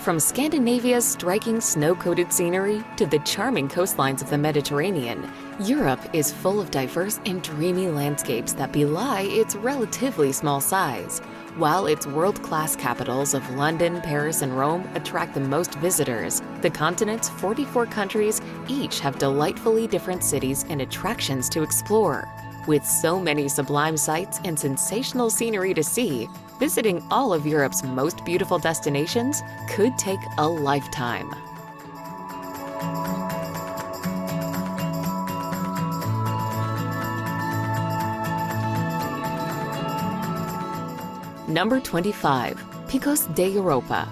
From Scandinavia's striking snow-coated scenery to the charming coastlines of the Mediterranean, Europe is full of diverse and dreamy landscapes that belie its relatively small size. While its world-class capitals of London, Paris, and Rome attract the most visitors, the continent's 44 countries each have delightfully different cities and attractions to explore. With so many sublime sights and sensational scenery to see, visiting all of Europe's most beautiful destinations could take a lifetime. Number 25. Picos de Europa.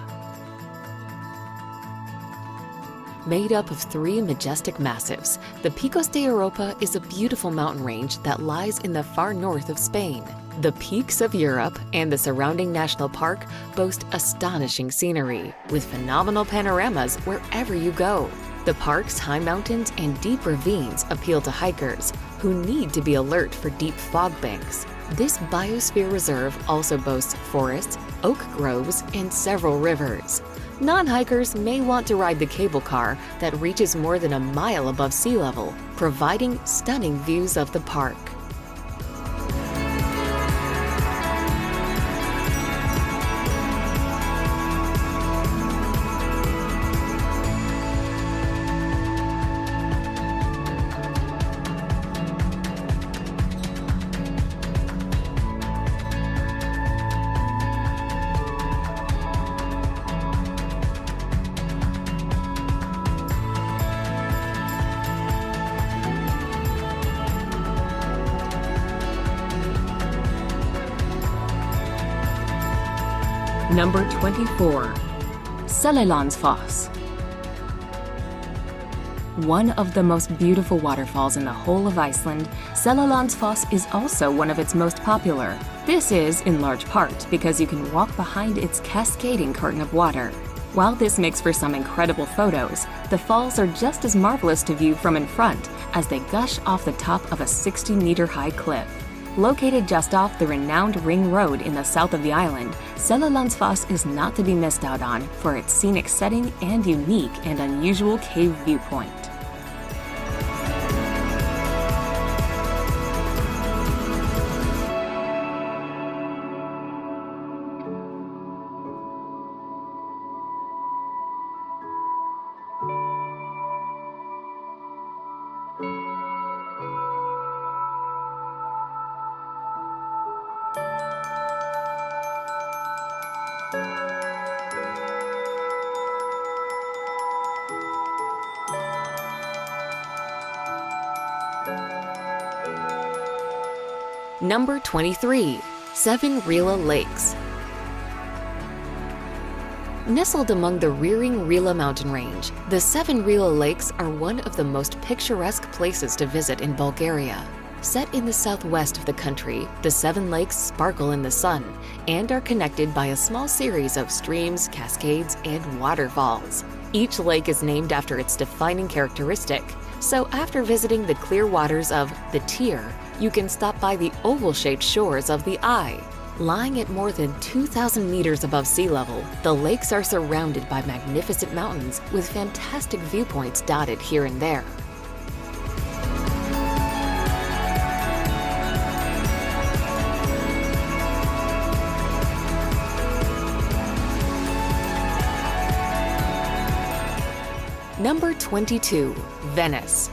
Made up of 3 majestic massifs, the Picos de Europa is a beautiful mountain range that lies in the far north of Spain. The peaks of Europe and the surrounding national park boast astonishing scenery, with phenomenal panoramas wherever you go. The park's high mountains and deep ravines appeal to hikers who need to be alert for deep fog banks. This biosphere reserve also boasts forests, oak groves, and several rivers. Non-hikers may want to ride the cable car that reaches more than a mile above sea level, providing stunning views of the park. Number 24. Seljalandsfoss. One of the most beautiful waterfalls in the whole of Iceland, Seljalandsfoss is also one of its most popular. This is, in large part, because you can walk behind its cascading curtain of water. While this makes for some incredible photos, the falls are just as marvelous to view from in front as they gush off the top of a 60-meter-high cliff. Located just off the renowned Ring Road in the south of the island, Seljalandsfoss is not to be missed out on for its scenic setting and unique and unusual cave viewpoint. Number 23. Seven-Rila Lakes. Nestled among the rearing Rila mountain range, the Seven-Rila Lakes are one of the most picturesque places to visit in Bulgaria. Set in the southwest of the country, the 7 lakes sparkle in the sun and are connected by a small series of streams, cascades, and waterfalls. Each lake is named after its defining characteristic, so after visiting the clear waters of the Tyr, you can stop by the oval-shaped shores of the Eye. Lying at more than 2,000 meters above sea level, the lakes are surrounded by magnificent mountains with fantastic viewpoints dotted here and there. Number 22. Venice.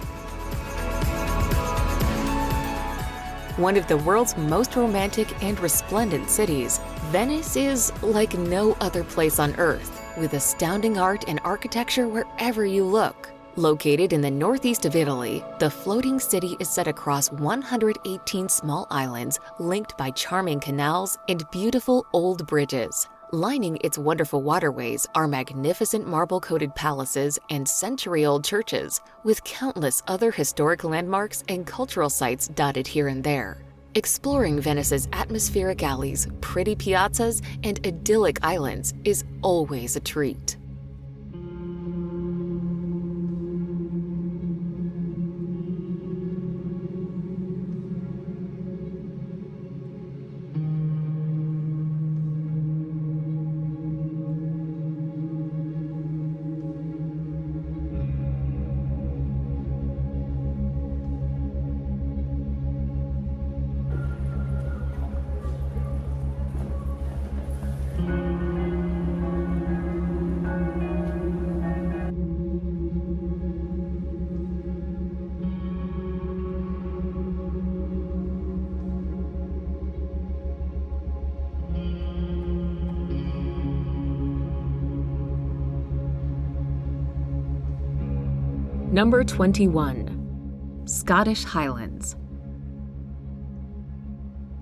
One of the world's most romantic and resplendent cities, Venice is like no other place on Earth, with astounding art and architecture wherever you look. Located in the northeast of Italy, the floating city is set across 118 small islands linked by charming canals and beautiful old bridges. Lining its wonderful waterways are magnificent marble-coated palaces and century-old churches, with countless other historic landmarks and cultural sites dotted here and there. Exploring Venice's atmospheric alleys, pretty piazzas, and idyllic islands is always a treat. Number 21. Scottish Highlands.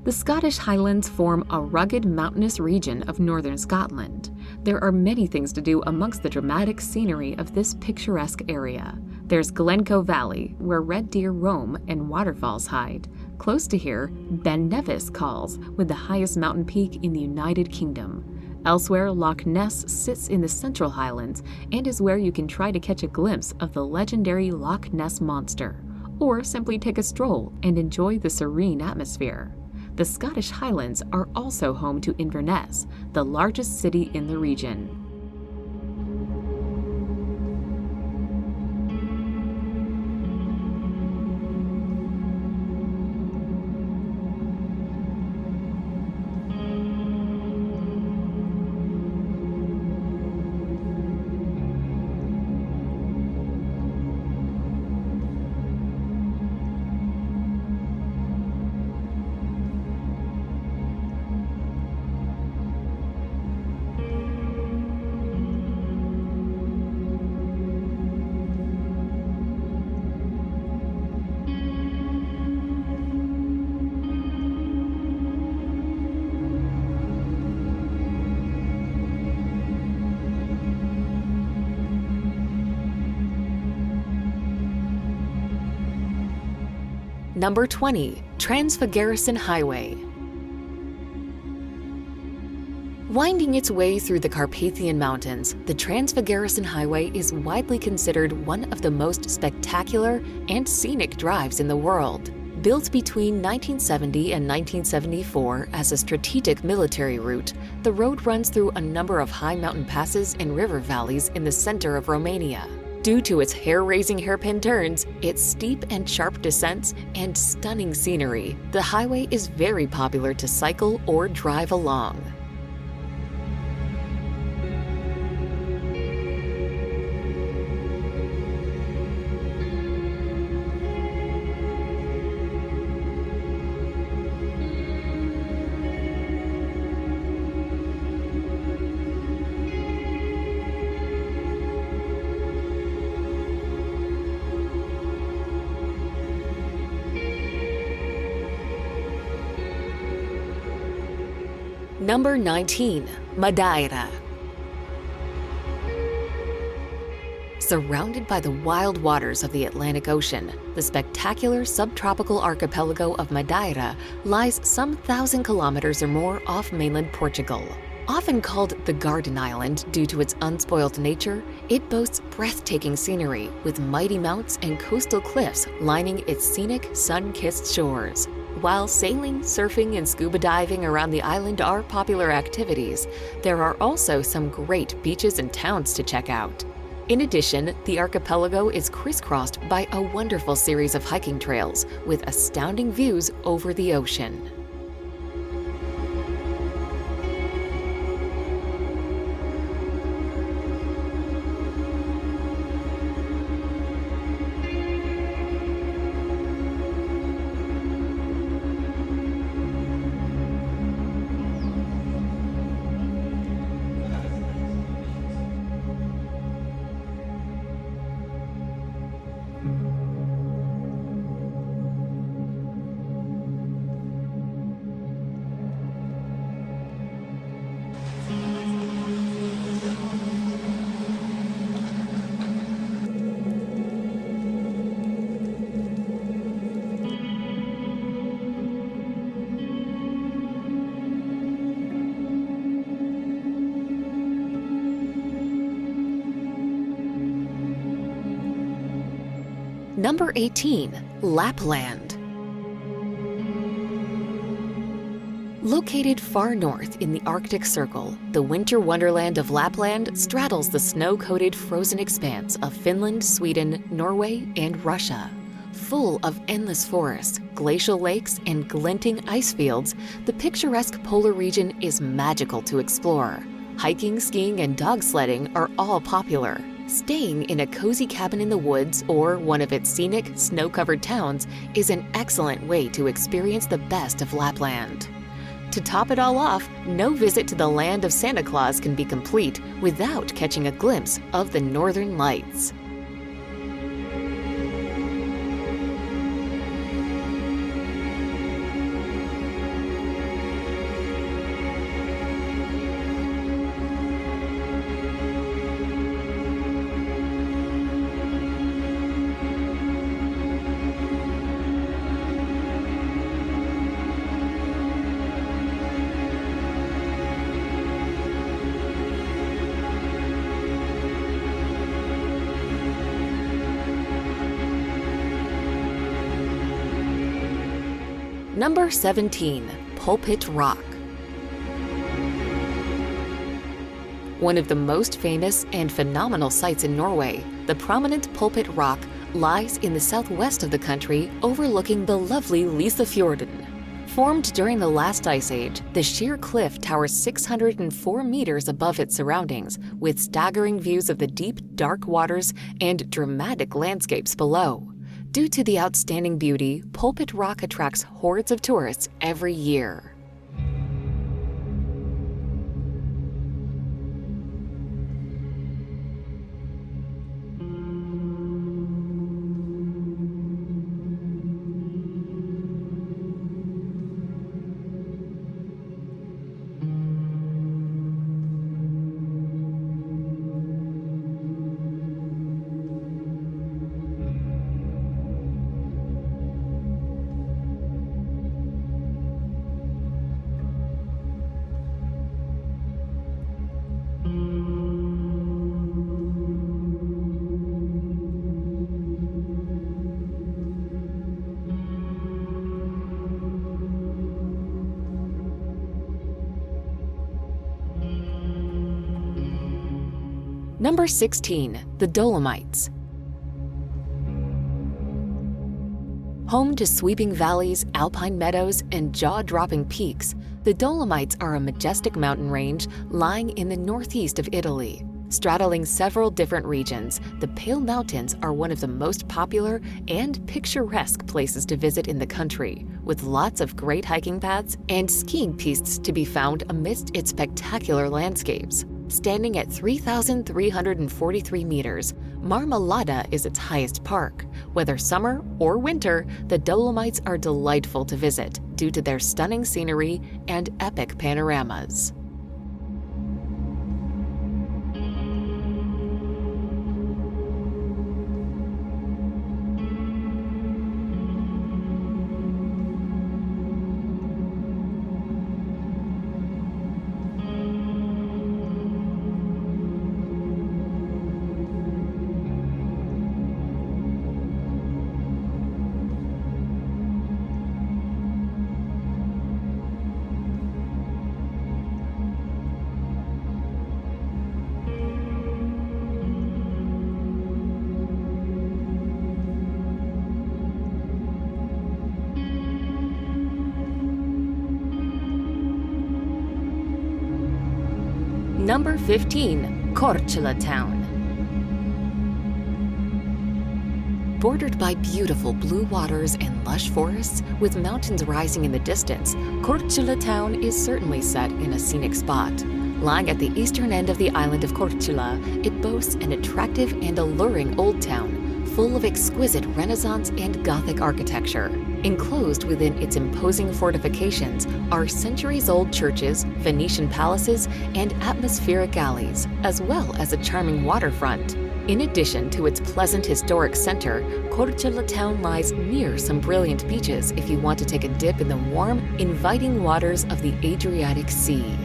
The Scottish Highlands form a rugged mountainous region of northern Scotland. There are many things to do amongst the dramatic scenery of this picturesque area. There's Glencoe Valley, where red deer roam and waterfalls hide. Close to here, Ben Nevis calls, with the highest mountain peak in the United Kingdom. Elsewhere, Loch Ness sits in the Central Highlands and is where you can try to catch a glimpse of the legendary Loch Ness Monster, or simply take a stroll and enjoy the serene atmosphere. The Scottish Highlands are also home to Inverness, the largest city in the region. Number 20. Trans-Fagarison Highway. Winding its way through the Carpathian Mountains, the Trans-Fagarison Highway is widely considered one of the most spectacular and scenic drives in the world. Built between 1970 and 1974 as a strategic military route, the road runs through a number of high mountain passes and river valleys in the center of Romania. Due to its hair-raising hairpin turns, its steep and sharp descents, and stunning scenery, the highway is very popular to cycle or drive along. Number 19. Madeira. Surrounded by the wild waters of the Atlantic Ocean, the spectacular subtropical archipelago of Madeira lies some 1,000 kilometers or more off mainland Portugal. Often called the Garden Island due to its unspoiled nature, it boasts breathtaking scenery with mighty mounts and coastal cliffs lining its scenic, sun-kissed shores. While sailing, surfing, and scuba diving around the island are popular activities, there are also some great beaches and towns to check out. In addition, the archipelago is crisscrossed by a wonderful series of hiking trails with astounding views over the ocean. Number 18. Lapland. Located far north in the Arctic Circle, the winter wonderland of Lapland straddles the snow-coated frozen expanse of Finland, Sweden, Norway, and Russia. Full of endless forests, glacial lakes, and glinting ice fields, the picturesque polar region is magical to explore. Hiking, skiing, and dog sledding are all popular. Staying in a cozy cabin in the woods or one of its scenic, snow-covered towns is an excellent way to experience the best of Lapland. To top it all off, no visit to the land of Santa Claus can be complete without catching a glimpse of the Northern Lights. Number 17. Pulpit Rock. One of the most famous and phenomenal sights in Norway, the prominent Pulpit Rock lies in the southwest of the country overlooking the lovely Lysefjorden. Formed during the last ice age, the sheer cliff towers 604 meters above its surroundings, with staggering views of the deep, dark waters and dramatic landscapes below. Due to the outstanding beauty, Pulpit Rock attracts hordes of tourists every year. Number 16. The Dolomites. Home to sweeping valleys, alpine meadows, and jaw-dropping peaks, the Dolomites are a majestic mountain range lying in the northeast of Italy. Straddling several different regions, the Pale Mountains are one of the most popular and picturesque places to visit in the country, with lots of great hiking paths and skiing pistes to be found amidst its spectacular landscapes. Standing at 3,343 meters, Marmolada is its highest park. Whether summer or winter, the Dolomites are delightful to visit due to their stunning scenery and epic panoramas. Number 15. Korčula Town. Bordered by beautiful blue waters and lush forests, with mountains rising in the distance, Korčula Town is certainly set in a scenic spot. Lying at the eastern end of the island of Korčula, it boasts an attractive and alluring old town, full of exquisite Renaissance and Gothic architecture. Enclosed within its imposing fortifications are centuries-old churches, Venetian palaces, and atmospheric alleys, as well as a charming waterfront. In addition to its pleasant historic center, Korčula Town lies near some brilliant beaches if you want to take a dip in the warm, inviting waters of the Adriatic Sea.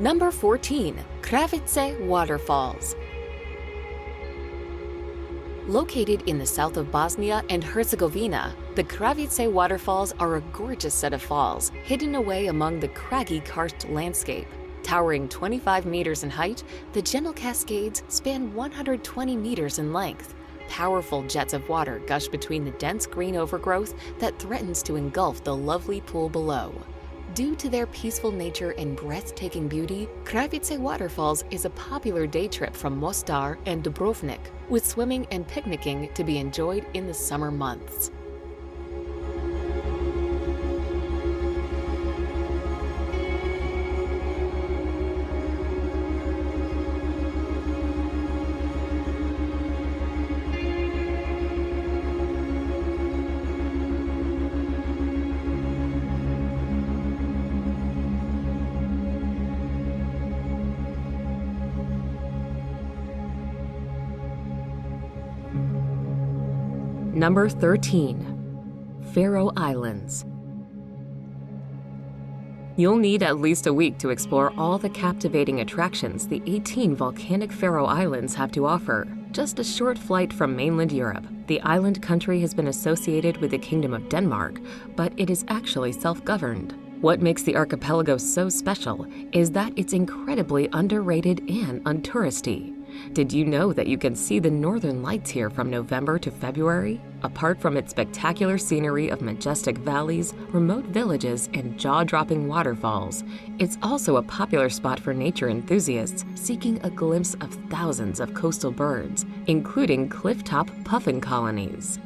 Number 14. Kravice Waterfalls. Located in the south of Bosnia and Herzegovina, the Kravice Waterfalls are a gorgeous set of falls, hidden away among the craggy karst landscape. Towering 25 meters in height, the gentle cascades span 120 meters in length. Powerful jets of water gush between the dense green overgrowth that threatens to engulf the lovely pool below. Due to their peaceful nature and breathtaking beauty, Kravice Waterfalls is a popular day trip from Mostar and Dubrovnik, with swimming and picnicking to be enjoyed in the summer months. Number 13. Faroe Islands. You'll need at least a week to explore all the captivating attractions the 18 volcanic Faroe Islands have to offer. Just a short flight from mainland Europe, the island country has been associated with the Kingdom of Denmark, but it is actually self-governed. What makes the archipelago so special is that it's incredibly underrated and untouristy. Did you know that you can see the northern lights here from November to February? Apart from its spectacular scenery of majestic valleys, remote villages, and jaw-dropping waterfalls, it's also a popular spot for nature enthusiasts seeking a glimpse of thousands of coastal birds, including cliff-top puffin colonies.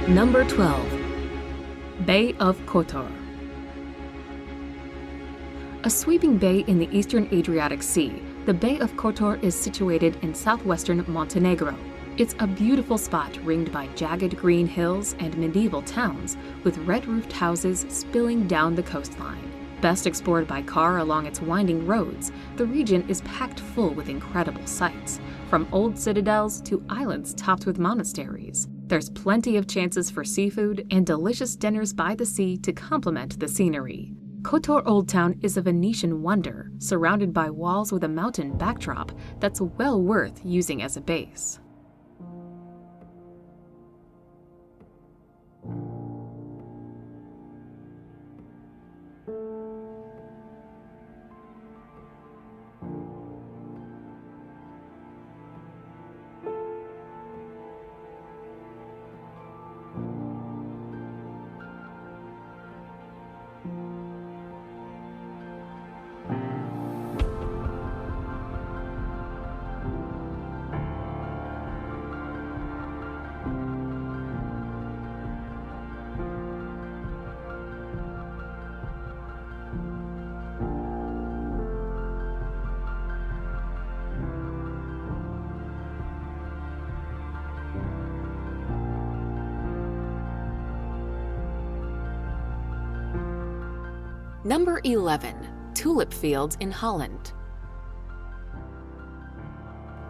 Number 12. Bay of Kotor. A sweeping bay in the eastern Adriatic Sea, the Bay of Kotor is situated in southwestern Montenegro. It's a beautiful spot ringed by jagged green hills and medieval towns, with red-roofed houses spilling down the coastline. Best explored by car along its winding roads, the region is packed full with incredible sights, from old citadels to islands topped with monasteries. There's plenty of chances for seafood and delicious dinners by the sea to complement the scenery. Kotor Old Town is a Venetian wonder, surrounded by walls with a mountain backdrop that's well worth using as a base. Number 11. Tulip fields in Holland.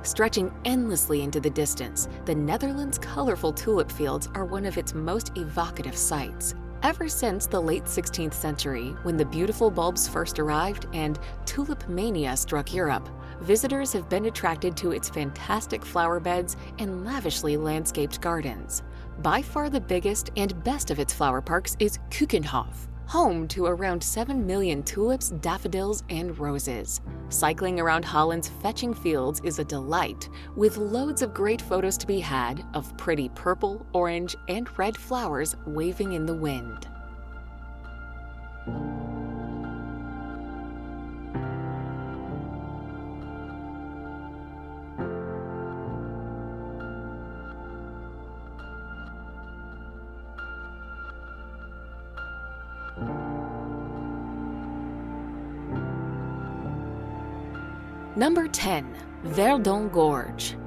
Stretching endlessly into the distance, the Netherlands' colorful tulip fields are one of its most evocative sights. Ever since the late 16th century, when the beautiful bulbs first arrived and tulip mania struck Europe, visitors have been attracted to its fantastic flower beds and lavishly landscaped gardens. By far the biggest and best of its flower parks is Keukenhof, home to around 7 million tulips, daffodils, and roses. Cycling around Holland's fetching fields is a delight, with loads of great photos to be had of pretty purple, orange, and red flowers waving in the wind. Number 10. Verdon Gorge.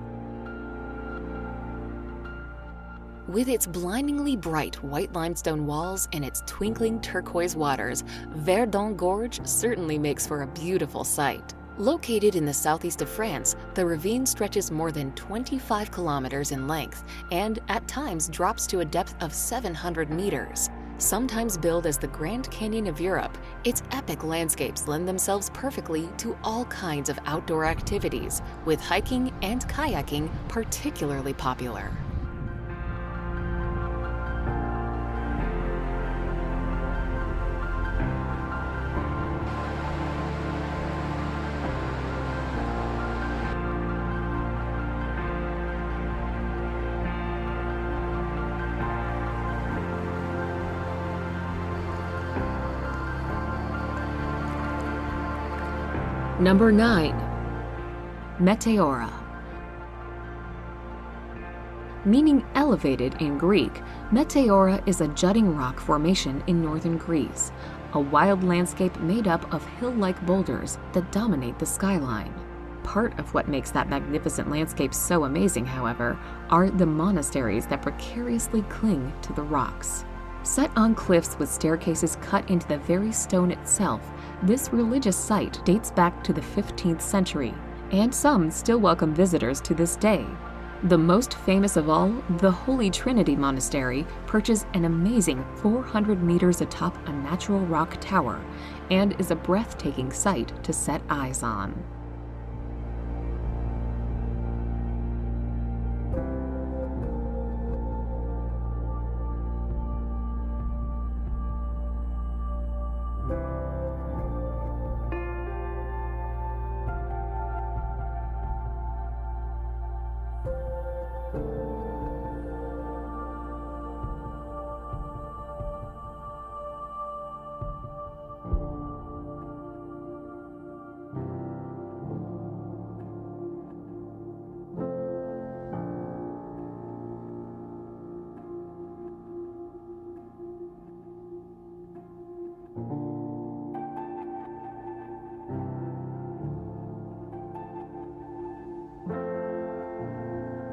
With its blindingly bright white limestone walls and its twinkling turquoise waters, Verdon Gorge certainly makes for a beautiful sight. Located in the southeast of France, the ravine stretches more than 25 kilometers in length and at times drops to a depth of 700 meters. Sometimes billed as the Grand Canyon of Europe, its epic landscapes lend themselves perfectly to all kinds of outdoor activities, with hiking and kayaking particularly popular. Number 9. Meteora. Meaning elevated in Greek, Meteora is a jutting rock formation in northern Greece, a wild landscape made up of hill-like boulders that dominate the skyline. Part of what makes that magnificent landscape so amazing, however, are the monasteries that precariously cling to the rocks. Set on cliffs with staircases cut into the very stone itself, this religious site dates back to the 15th century, and some still welcome visitors to this day. The most famous of all, the Holy Trinity Monastery, perches an amazing 400 meters atop a natural rock tower and is a breathtaking sight to set eyes on.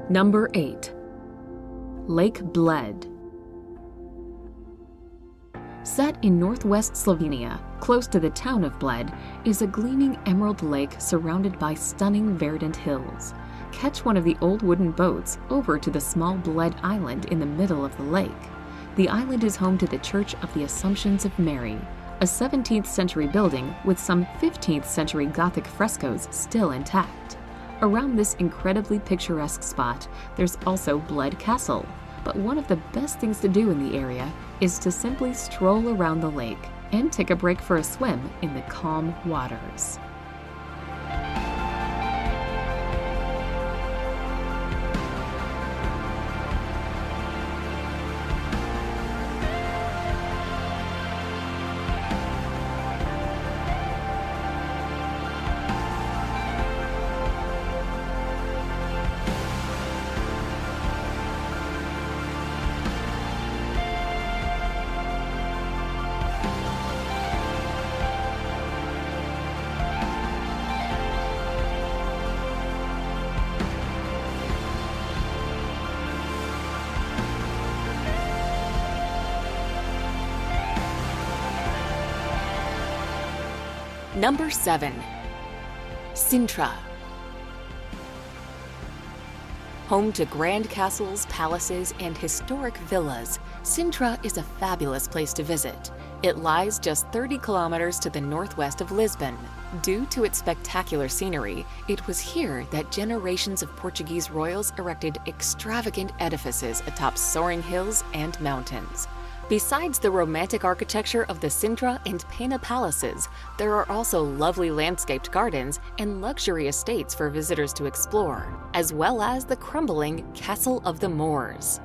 Number 8. Lake Bled. Set in northwest Slovenia, close to the town of Bled, is a gleaming emerald lake surrounded by stunning verdant hills. Catch one of the old wooden boats over to the small Bled Island in the middle of the lake. The island is home to the Church of the Assumptions of Mary, a 17th century building with some 15th century Gothic frescoes still intact. Around this incredibly picturesque spot, there's also Bled Castle, but one of the best things to do in the area is to simply stroll around the lake and take a break for a swim in the calm waters. Number 7. Sintra. Home to grand castles, palaces, and historic villas, Sintra is a fabulous place to visit. It lies just 30 kilometers to the northwest of Lisbon. Due to its spectacular scenery, it was here that generations of Portuguese royals erected extravagant edifices atop soaring hills and mountains. Besides the romantic architecture of the Sintra and Pena palaces, there are also lovely landscaped gardens and luxury estates for visitors to explore, as well as the crumbling Castle of the Moors.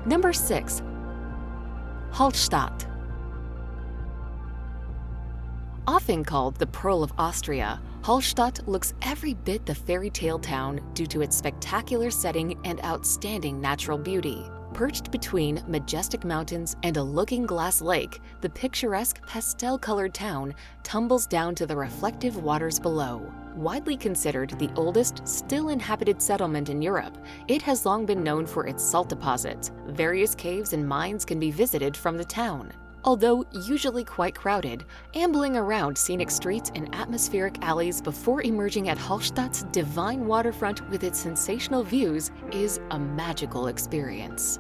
Number 6. Hallstatt. Often called the Pearl of Austria, Hallstatt looks every bit the fairy tale town due to its spectacular setting and outstanding natural beauty. Perched between majestic mountains and a looking-glass lake, the picturesque pastel-colored town tumbles down to the reflective waters below. Widely considered the oldest still-inhabited settlement in Europe, it has long been known for its salt deposits. Various caves and mines can be visited from the town. Although usually quite crowded, ambling around scenic streets and atmospheric alleys before emerging at Hallstatt's divine waterfront with its sensational views is a magical experience.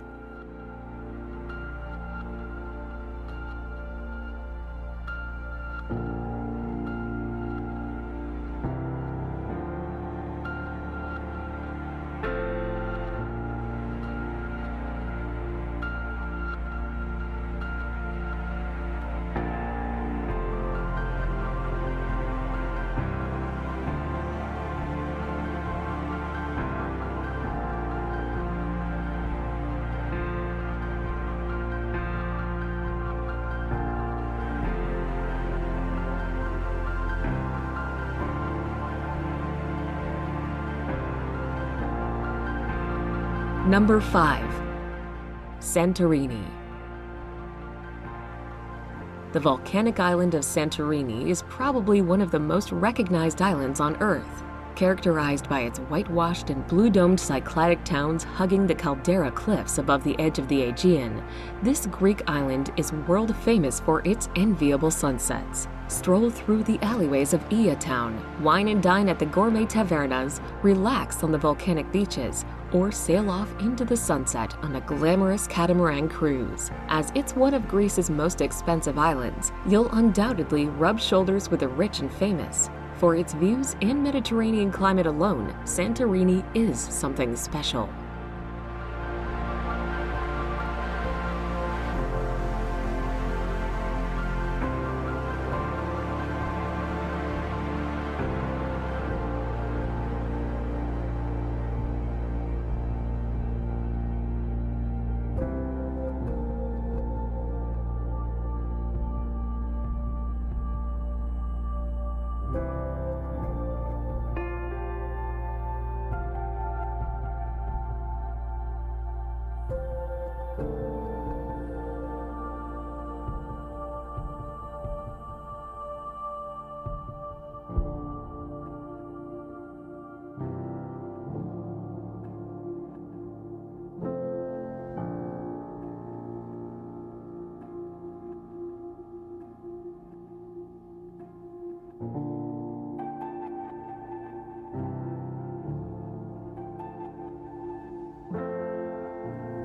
Number 5. Santorini. The volcanic island of Santorini is probably one of the most recognized islands on Earth, characterized by its whitewashed and blue-domed Cycladic towns hugging the caldera cliffs above the edge of the Aegean. This Greek island is world-famous for its enviable sunsets. Stroll through the alleyways of Ia town, wine and dine at the gourmet tavernas, relax on the volcanic beaches, or sail off into the sunset on a glamorous catamaran cruise. As it's one of Greece's most expensive islands, you'll undoubtedly rub shoulders with the rich and famous. For its views and Mediterranean climate alone, Santorini is something special.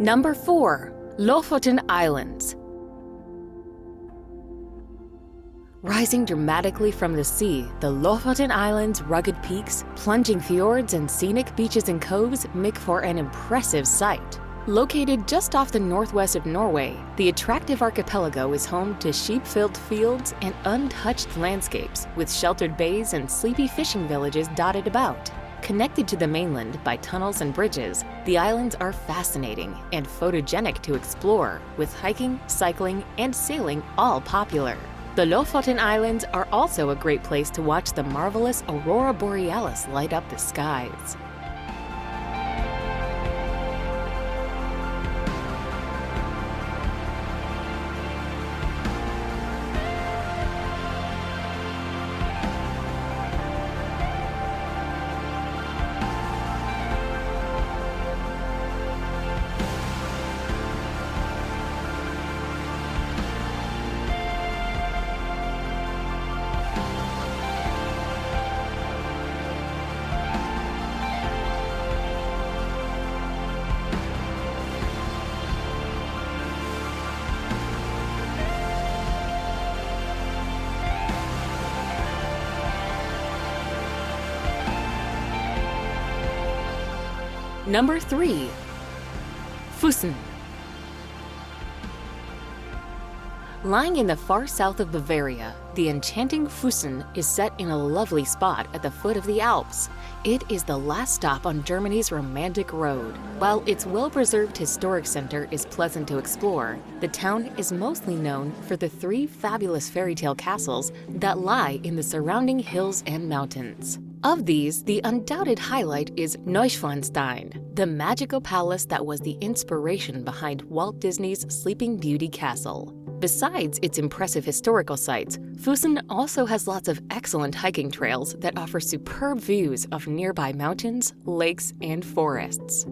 Number 4. Lofoten Islands. Rising dramatically from the sea, the Lofoten Islands' rugged peaks, plunging fjords, and scenic beaches and coves make for an impressive sight. Located just off the northwest of Norway, the attractive archipelago is home to sheep-filled fields and untouched landscapes, with sheltered bays and sleepy fishing villages dotted about. Connected to the mainland by tunnels and bridges, the islands are fascinating and photogenic to explore, with hiking, cycling, and sailing all popular. The Lofoten Islands are also a great place to watch the marvelous aurora borealis light up the skies. Number 3. Füssen. Lying in the far south of Bavaria, the enchanting Füssen is set in a lovely spot at the foot of the Alps. It is the last stop on Germany's romantic road. While its well-preserved historic center is pleasant to explore, the town is mostly known for the 3 fabulous fairy tale castles that lie in the surrounding hills and mountains. Of these, the undoubted highlight is Neuschwanstein, the magical palace that was the inspiration behind Walt Disney's Sleeping Beauty castle. Besides its impressive historical sites, Füssen also has lots of excellent hiking trails that offer superb views of nearby mountains, lakes, and forests.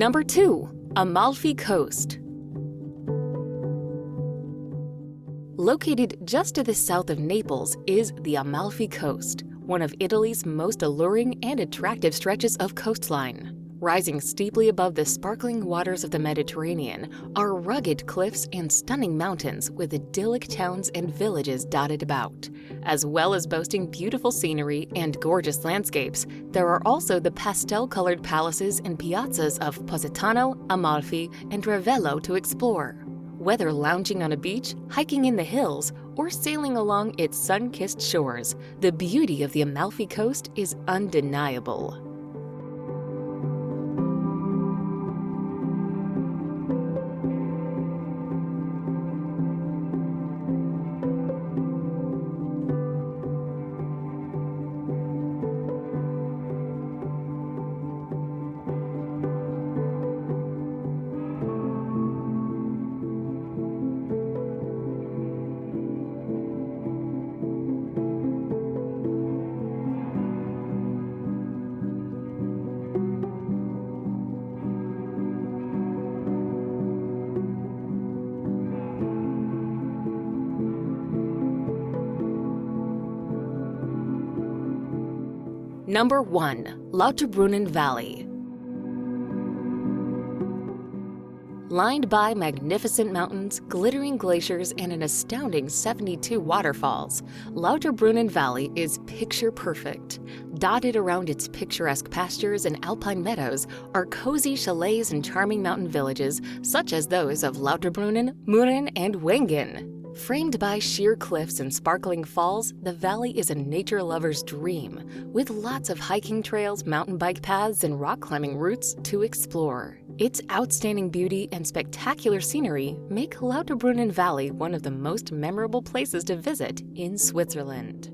Number 2. Amalfi Coast. Located just to the south of Naples is the Amalfi Coast, one of Italy's most alluring and attractive stretches of coastline. Rising steeply above the sparkling waters of the Mediterranean are rugged cliffs and stunning mountains with idyllic towns and villages dotted about. As well as boasting beautiful scenery and gorgeous landscapes, there are also the pastel-colored palaces and piazzas of Positano, Amalfi, and Ravello to explore. Whether lounging on a beach, hiking in the hills, or sailing along its sun-kissed shores, the beauty of the Amalfi Coast is undeniable. Number 1. Lauterbrunnen Valley. Lined by magnificent mountains, glittering glaciers, and an astounding 72 waterfalls, Lauterbrunnen Valley is picture-perfect. Dotted around its picturesque pastures and alpine meadows are cozy chalets and charming mountain villages such as those of Lauterbrunnen, Mürren, and Wengen. Framed by sheer cliffs and sparkling falls, the valley is a nature lover's dream, with lots of hiking trails, mountain bike paths, and rock climbing routes to explore. Its outstanding beauty and spectacular scenery make Lauterbrunnen Valley one of the most memorable places to visit in Switzerland.